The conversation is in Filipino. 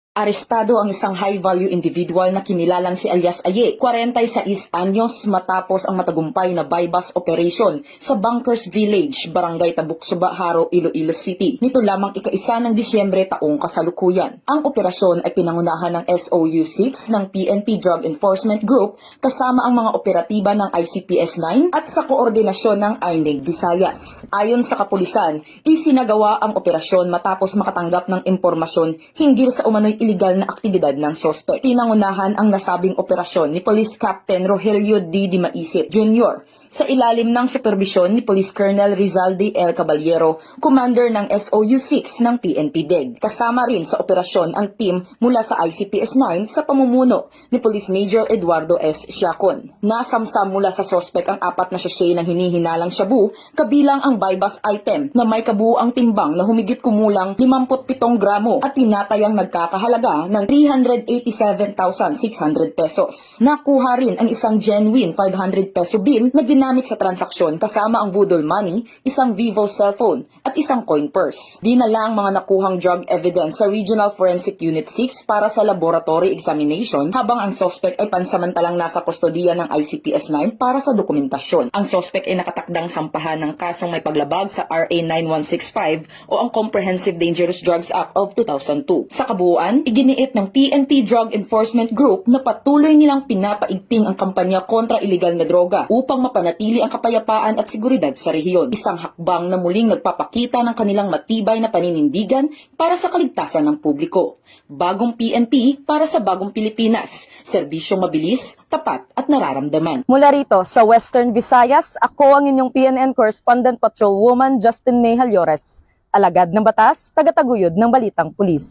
Arestado ang isang high-value individual na kinilalang si alias Aye, 46 anyos matapos ang matagumpay na bypass operation sa Bunkers Village, Barangay Tabuksuba, Haro, Iloilo City. Nito lamang ika-1 ng Disyembre taong kasalukuyan. Ang operasyon ay pinangunahan ng SOU-6 ng PNP Drug Enforcement Group kasama ang mga operatiba ng ICPS-9 at sa koordinasyon ng INEG Visayas. Ayon sa kapulisan, isinagawa ang operasyon matapos makatanggap ng impormasyon hinggil sa umano'y illegal na aktibidad ng sospek. Pinangunahan ang nasabing operasyon ni Police Captain Rogelio D. Maisip Jr. sa ilalim ng superbisyon ni Police Colonel Rizalde L. Caballero, commander ng SOU-6 ng PNP DEG. Kasama rin sa operasyon ang team mula sa ICPS-9 sa pamumuno ni Police Major Eduardo S. Siacon. Nasamsam mula sa sospek ang 4 na sachet ng hinihinalang shabu, kabilang ang bypass item na may kabuuang timbang na humigit kumulang 57 gramo at tinatayang nagkakahalaga ng 387,600 pesos. Nakuha rin ang isang genuine 500 peso bill na ginamit sa transaksyon kasama ang budol money, isang Vivo cellphone at isang coin purse. Dinala ang mga nakuhang drug evidence sa Regional Forensic Unit 6 para sa laboratory examination habang ang suspect ay pansamantalang nasa kustodiya ng ICPS-9 para sa dokumentasyon. Ang suspect ay nakatakdang sampahan ng kasong may paglabag sa RA 9165 o ang Comprehensive Dangerous Drugs Act of 2002. Sa kabuuan, iginiit ng PNP Drug Enforcement Group na patuloy nilang pinapaigting ang kampanya kontra iligal na droga upang mapanatili ang kapayapaan at seguridad sa rehiyon. Isang hakbang na muling nagpapakita ng kanilang matibay na paninindigan para sa kaligtasan ng publiko. Bagong PNP para sa bagong Pilipinas. Serbisyong mabilis, tapat at nararamdaman. Mula rito sa Western Visayas, ako ang inyong PNN Correspondent Patrolwoman Justin May Halyores. Alagad ng batas, tagataguyod ng balitang pulis.